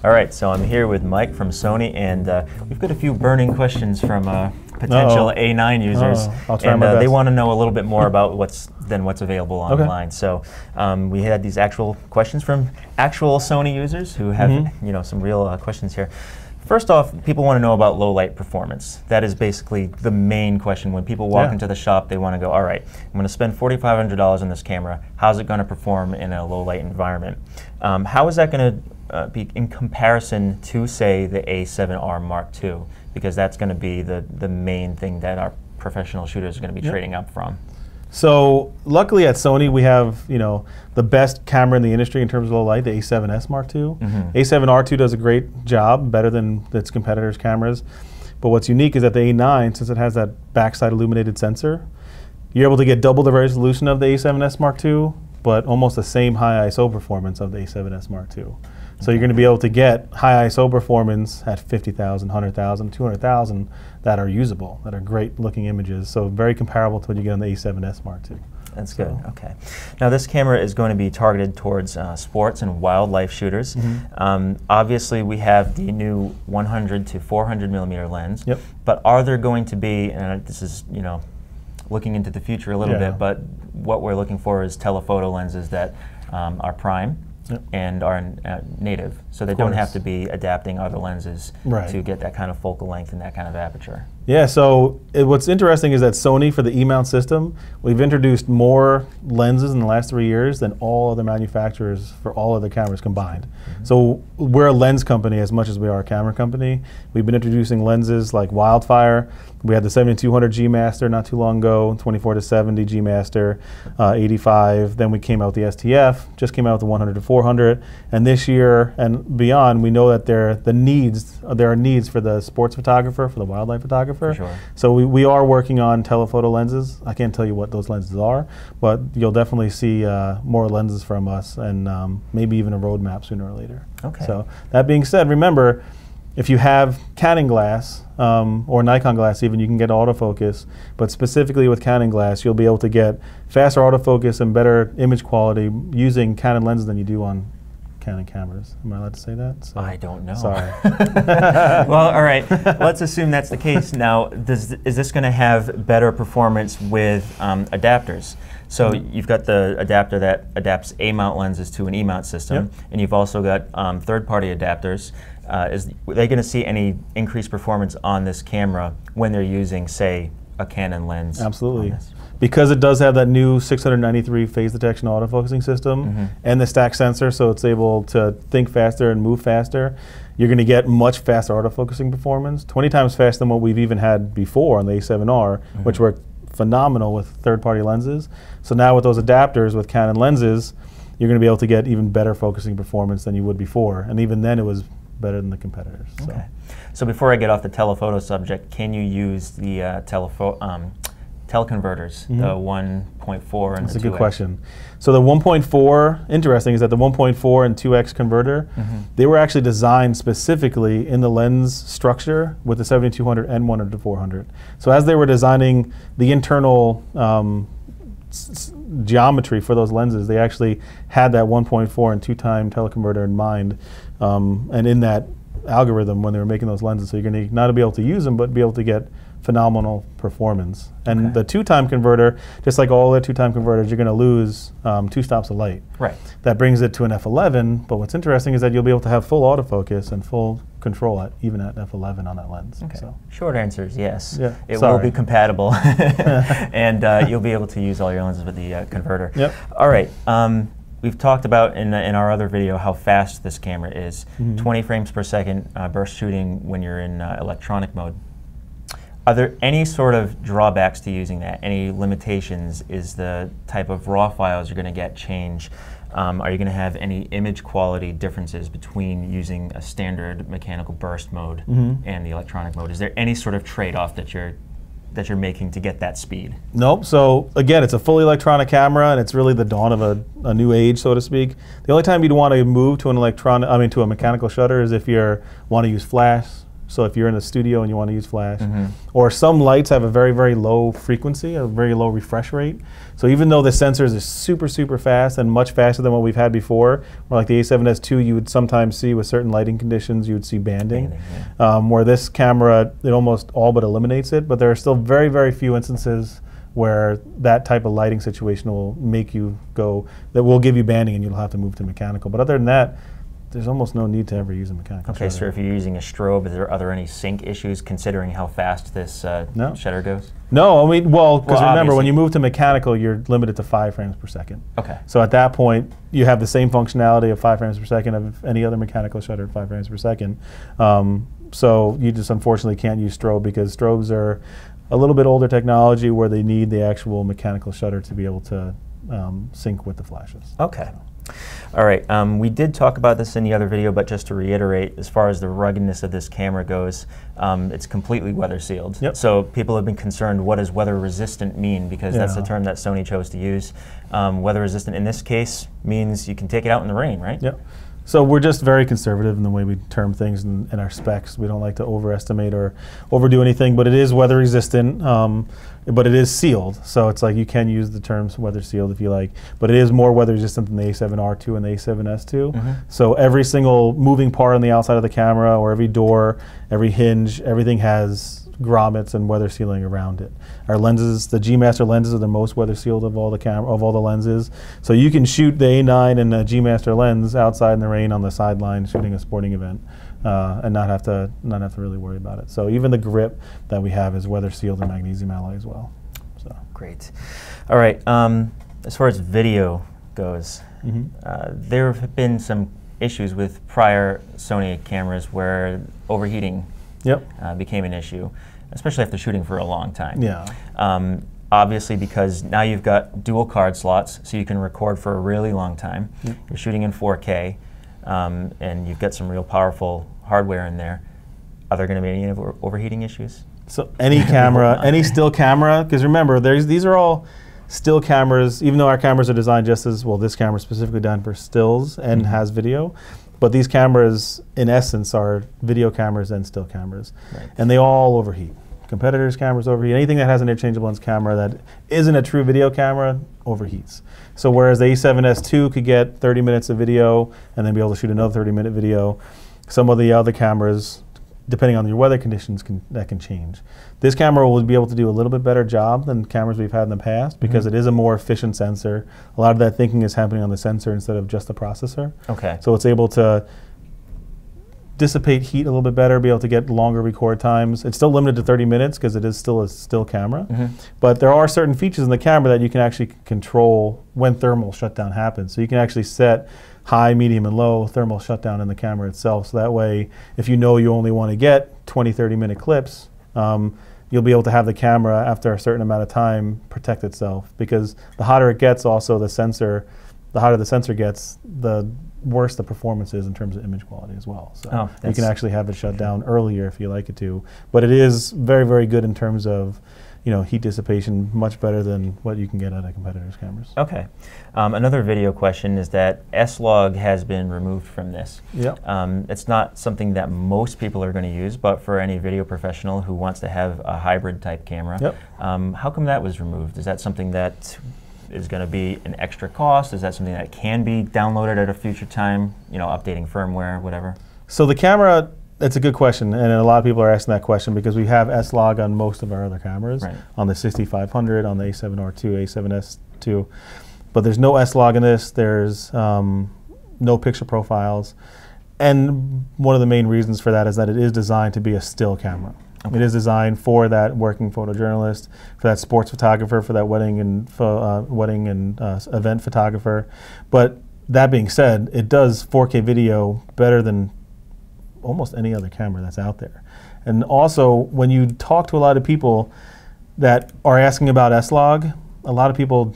All right, so I'm here with Mike from Sony, and we've got a few burning questions from potential A9 users. I'll try my best. They want to know a little bit more about what's available online. So we had these actual questions from actual Sony users who have some real questions here. First off, people want to know about low light performance. That is basically the main question. When people walk into the shop, they want to go, all right, I'm going to spend $4,500 on this camera. How's it going to perform in a low light environment? How is that going to be in comparison to, say, the A7R Mark II? Because that's going to be the main thing that our professional shooters are going to be trading up from. So luckily at Sony we have the best camera in the industry in terms of low light, the A7S Mark II. A7R2 does a great job, better than its competitors' cameras. But what's unique is that the A9, since it has that backside illuminated sensor, you're able to get double the resolution of the A7S Mark II, but almost the same high ISO performance of the A7S Mark II. So you're going to be able to get high ISO performance at 50,000, 100,000, 200,000 that are usable, that are great looking images. So very comparable to what you get on the A7S Mark II. That's good, okay. Now this camera is going to be targeted towards sports and wildlife shooters. Obviously we have the new 100 to 400 millimeter lens, but are there going to be, and this is looking into the future a little bit, but what we're looking for is telephoto lenses that are prime and are native, so they don't have to be adapting other lenses to get that kind of focal length and that kind of aperture. Yeah, so what's interesting is that Sony, for the E-mount system, we've introduced more lenses in the last 3 years than all other manufacturers for all other cameras combined. So we're a lens company as much as we are a camera company. We've been introducing lenses like Wildfire. We had the 7200 G Master not too long ago, 24 to 70 G Master, 85. Then we came out with the STF, just came out with the 100 to 400. And this year and beyond, we know that there are needs for the sports photographer, for the wildlife photographer. For sure. So we are working on telephoto lenses. I can't tell you what those lenses are, but you'll definitely see more lenses from us, and maybe even a roadmap sooner or later. Okay. So that being said, remember, if you have Canon glass or Nikon glass even, you can get autofocus, but specifically with Canon glass, you'll be able to get faster autofocus and better image quality using Canon lenses than you do on Canon cameras. Am I allowed to say that? So, I don't know. Sorry. Well, all right. Let's assume that's the case. Now, is this going to have better performance with adapters? So you've got the adapter that adapts A-mount lenses to an E-mount system, and you've also got third-party adapters. Are they going to see any increased performance on this camera when they're using, say, a Canon lens? Absolutely. Because it does have that new 693 phase detection autofocusing system and the stack sensor, so it's able to think faster and move faster, you're going to get much faster autofocusing performance, 20 times faster than what we've even had before on the A7R, which were phenomenal with third-party lenses. So now with those adapters with Canon lenses, you're going to be able to get even better focusing performance than you would before, and even then it was better than the competitors. Okay. So before I get off the telephoto subject, can you use the teleconverters, the 1.4 and That's the 2X? a good question. So the 1.4, interesting, is that the 1.4 and 2X converter, they were actually designed specifically in the lens structure with the 7200 and 100 to 400. So as they were designing the internal geometry for those lenses, they actually had that 1.4 and 2-time teleconverter in mind, and in that algorithm when they were making those lenses. So you're going to not be able to use them, but be able to get phenomenal performance. And the 2-time converter, just like all the 2-time converters, you're going to lose 2 stops of light. Right. That brings it to an f11, but what's interesting is that you'll be able to have full autofocus and full control even at f11 on that lens. Okay. So. Short answer is yes. Yeah. It will be compatible, and you'll be able to use all your lenses with the converter. Yep. All right. We've talked about in our other video how fast this camera is. 20 frames per second burst shooting when you're in electronic mode. Are there any sort of drawbacks to using that? Any limitations? Is the type of raw files you're going to get change? Are you going to have any image quality differences between using a standard mechanical burst mode and the electronic mode? Is there any sort of trade-off that you're making to get that speed? Nope. So again, it's a fully electronic camera, and it's really the dawn of a new age, so to speak. The only time you'd want to move to an to a mechanical shutter is if you want to use flash So if you're in a studio and you want to use flash, or some lights have a very, very low frequency, a very low refresh rate. So even though the sensors are super, super fast and much faster than what we've had before, or like the A7S II, you would sometimes see with certain lighting conditions, you would see banding. Where this camera, it almost all but eliminates it, but there are still very, very few instances where that type of lighting situation will make you go, that will give you banding and you'll have to move to mechanical. But other than that, there's almost no need to ever use a mechanical shutter. So if you're using a strobe, are there any sync issues considering how fast this shutter goes? No, I mean, well, because remember, when you move to mechanical, you're limited to 5 frames per second. Okay. So at that point, you have the same functionality of 5 frames per second of any other mechanical shutter at 5 frames per second. So you just unfortunately can't use strobe because strobes are a little bit older technology where they need the actual mechanical shutter to be able to sync with the flashes. Okay. All right, we did talk about this in the other video, but just to reiterate, as far as the ruggedness of this camera goes, it's completely weather sealed. Yep. So people have been concerned, what does weather resistant mean? Because that's the term that Sony chose to use. Weather resistant in this case means you can take it out in the rain, right? Yep. So we're just very conservative in the way we term things in our specs. We don't like to overestimate or overdo anything, but it is weather resistant, but it is sealed. So it's like you can use the terms weather sealed if you like, but it is more weather resistant than the A7R2 and the A7S II. So every single moving part on the outside of the camera, or every door, every hinge, everything has grommets and weather sealing around it. Our lenses, the G Master lenses, are the most weather sealed of all the lenses. So you can shoot the A9 and a G Master lens outside in the rain on the sideline shooting a sporting event and not have to really worry about it. So even the grip that we have is weather sealed in magnesium alloy as well. So great. All right. As far as video goes, there have been some issues with prior Sony cameras where overheating became an issue, especially after shooting for a long time. Obviously, because now you've got dual card slots, so you can record for a really long time. You're shooting in 4K, and you've got some real powerful hardware in there. Are there going to be any overheating issues? So any camera, any still camera, because remember, these are all still cameras, even though our cameras are designed just as, well, this camera is specifically designed for stills and has video. But these cameras, in essence, are video cameras and still cameras. And they all overheat. Competitors' cameras overheat. Anything that has an interchangeable lens camera that isn't a true video camera overheats. So whereas the A7S II could get 30 minutes of video and then be able to shoot another 30-minute video, some of the other cameras, depending on your weather conditions, that can change. This camera will be able to do a little bit better job than cameras we've had in the past because it is a more efficient sensor. A lot of that thinking is happening on the sensor instead of just the processor. So it's able to dissipate heat a little bit better, be able to get longer record times. It's still limited to 30 minutes because it is still a still camera. But there are certain features in the camera that you can actually control when thermal shutdown happens. So you can actually set high, medium, and low thermal shutdown in the camera itself. So that way, if you know you only want to get 20, 30-minute clips, you'll be able to have the camera, after a certain amount of time, protect itself. Because the hotter it gets, also the hotter the sensor gets, the worse the performance is in terms of image quality as well. So you can actually have it shut down earlier if you like it to. But it is very, very good in terms of heat dissipation, much better than what you can get out of competitors' cameras. Another video question is that SLog has been removed from this. It's not something that most people are going to use, but for any video professional who wants to have a hybrid type camera, how come that was removed? Is that something that is going to be an extra cost? Is that something that can be downloaded at a future time, updating firmware, whatever? So the camera, that's a good question, and a lot of people are asking that question because we have SLog on most of our other cameras, on the 6500, on the A7R2, A7S II, but there's no SLog in this. There's no picture profiles, and one of the main reasons for that is that it is designed to be a still camera. It is designed for that working photojournalist, for that sports photographer, for that wedding and event photographer. But that being said, it does 4K video better than almost any other camera that's out there. And also, when you talk to a lot of people that are asking about SLog, a lot of people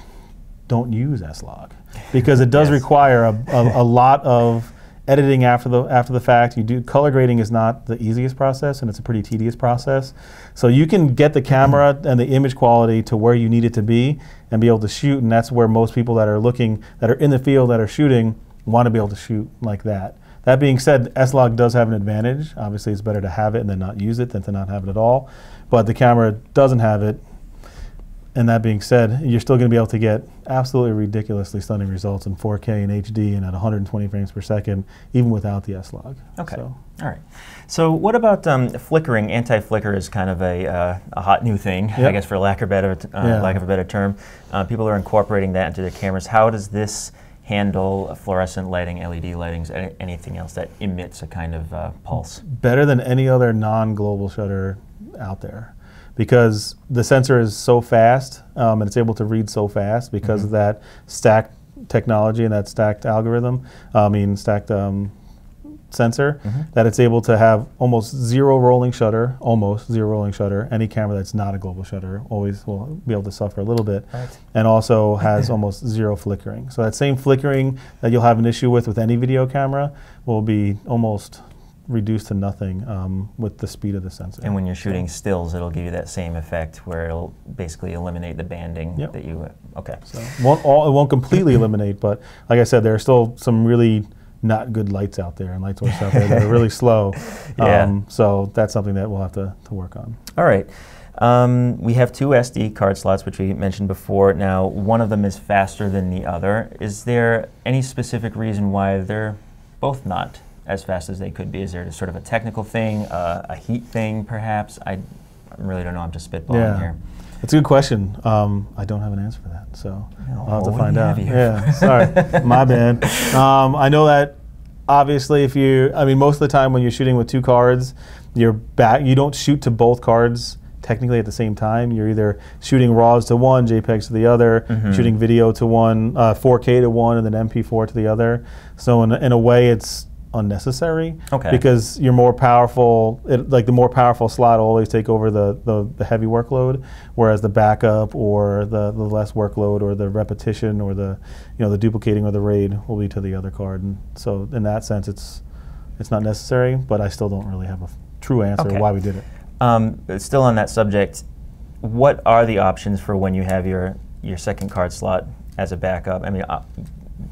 don't use SLog because it does require a lot of editing after the fact. Color grading is not the easiest process, and it's a pretty tedious process. So you can get the camera and the image quality to where you need it to be and be able to shoot, and that's where most people that are in the field that are shooting want to be able to shoot like that. That being said, SLog does have an advantage. Obviously, it's better to have it and then not use it than to not have it at all. But the camera doesn't have it. And that being said, you're still going to be able to get absolutely ridiculously stunning results in 4K and HD and at 120 frames per second, even without the SLog. Okay. So. All right. So what about flickering? Anti-flicker is kind of a hot new thing, I guess, for lack of a better term. People are incorporating that into their cameras. How does this handle fluorescent lighting, LED lightings, anything else that emits a kind of pulse? Better than any other non-global shutter out there, because the sensor is so fast and it's able to read so fast because of that stacked technology and that stacked algorithm, stacked sensor, that it's able to have almost zero rolling shutter, Any camera that's not a global shutter always will be able to suffer a little bit, and also has almost zero flickering. So that same flickering that you'll have an issue with any video camera will be almost reduced to nothing with the speed of the sensor. And when you're shooting stills, it'll give you that same effect where it'll basically eliminate the banding that you, So it won't completely eliminate, but like I said, there are still some really not good lights out there and light sources out there that are really slow. So that's something that we'll have to work on. All right. We have 2 SD card slots, which we mentioned before. Now, one of them is faster than the other. Is there any specific reason why they're both not as fast as they could be? Is there sort of a technical thing, a heat thing, perhaps? I really don't know. I'm just spitballing here. It's a good question. I don't have an answer for that, so I'll have to find out. Yeah, sorry, my bad. I know that obviously, most of the time when you're shooting with 2 cards, you don't shoot to both cards technically at the same time. You're either shooting RAWs to one, JPEGs to the other, shooting video to one, 4K to one, and then MP4 to the other. So in a way, it's unnecessary because you're more powerful. The more powerful slot will always take over the heavy workload, whereas the backup or the less workload or the repetition or the duplicating or the RAID will be to the other card. And so in that sense, it's not necessary. But I still don't really have a true answer why we did it. Still on that subject, what are the options for when you have your second card slot as a backup? I mean,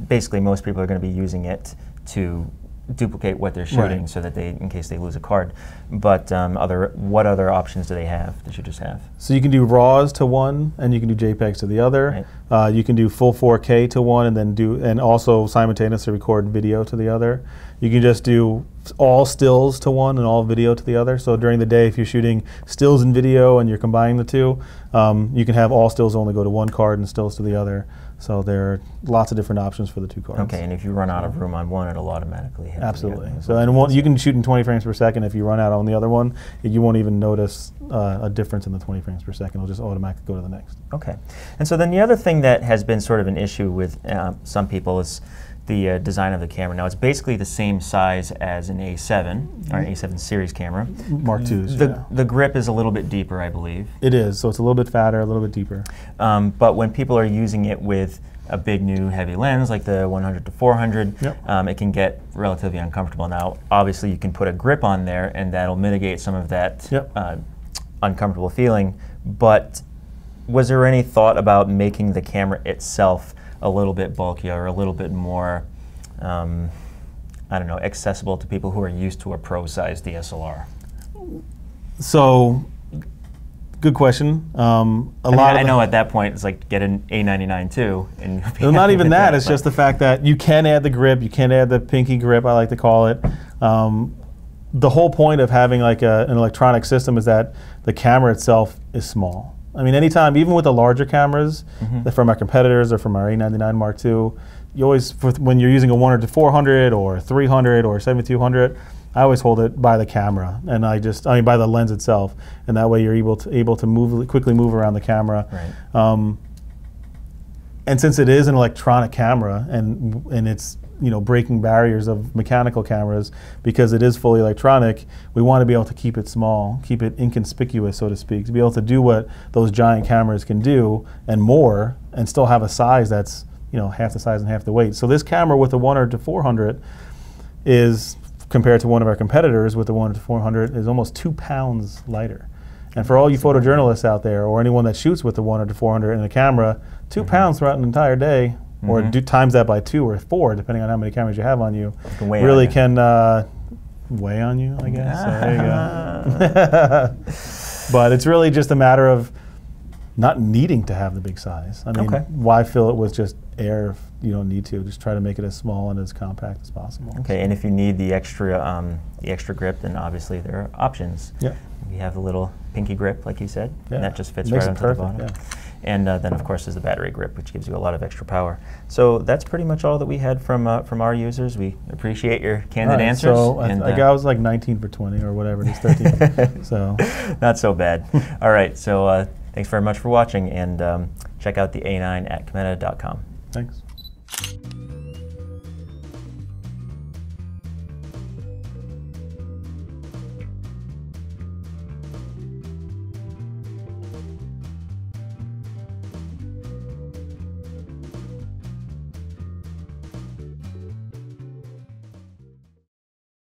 basically most people are going to be using it to duplicate what they're shooting so that in case they lose a card. But what other options do they have that you just have? So you can do RAWs to one, and you can do JPEGs to the other. You can do full 4K to one, and also simultaneously record video to the other. You can just do all stills to one and all video to the other. So during the day, if you're shooting stills and video and you're combining the two, you can have all stills only go to one card and stills to the other. So there are lots of different options for the 2 cards. Okay, and if you run out of room on one, it'll automatically hit Absolutely. So you can shoot in 20 frames per second. If you run out on the other one, you won't even notice a difference in the 20 frames per second. It'll just automatically go to the next. Okay. And so then the other thing that has been sort of an issue with some people is the design of the camera. Now, it's basically the same size as an A7, or an A7 series camera. Mark II's, The grip is a little bit deeper, I believe. It is, so it's a little bit fatter, a little bit deeper. But when people are using it with a big new heavy lens, like the 100 to 400, it can get relatively uncomfortable. Now, obviously, you can put a grip on there, and that'll mitigate some of that uncomfortable feeling. But was there any thought about making the camera itself a little bit bulkier or a little bit more, I don't know, accessible to people who are used to a pro-sized DSLR? So, good question. I know at that point it's like get an A99 too. And not even that. It's just the fact that you can add the grip. You can add the pinky grip, I like to call it. The whole point of having like an electronic system is that the camera itself is small. I mean, anytime, even with the larger cameras from our competitors or from our A99 Mark II, you always, when you're using a 100 to 400 or 300 or 7200, I always hold it by the camera, and by the lens itself, and that way you're able to quickly move around the camera. And since it is an electronic camera, and it's breaking barriers of mechanical cameras because it is fully electronic, we want to be able to keep it small, keep it inconspicuous, so to speak, to be able to do what those giant cameras can do and more, and still have a size that's half the size and half the weight. So this camera with the 100 to 400 is, compared to one of our competitors with the 100 to 400, is almost 2 pounds lighter. And for all you photojournalists out there, or anyone that shoots with the 100 to 400 in a camera, 2 pounds throughout an entire day, or do times that by 2 or 4, depending on how many cameras you have on you, can weigh really on you. can weigh on you, I guess. So there you go. But it's really just a matter of not needing to have the big size. I mean, why fill it with just air if you don't need to? Just try to make it as small and as compact as possible. Okay, and if you need the extra grip, then obviously there are options. Yeah. We have the little pinky grip, like you said, and that just fits Makes right it onto perfect, the bottom. And then, of course, there's the battery grip, which gives you a lot of extra power. So that's pretty much all that we had from our users. We appreciate your candid answers. So I was like 19 for 20 or whatever it is, 13. So not so bad. All right, so thanks very much for watching, and check out the A9 at Cameta.com. Thanks.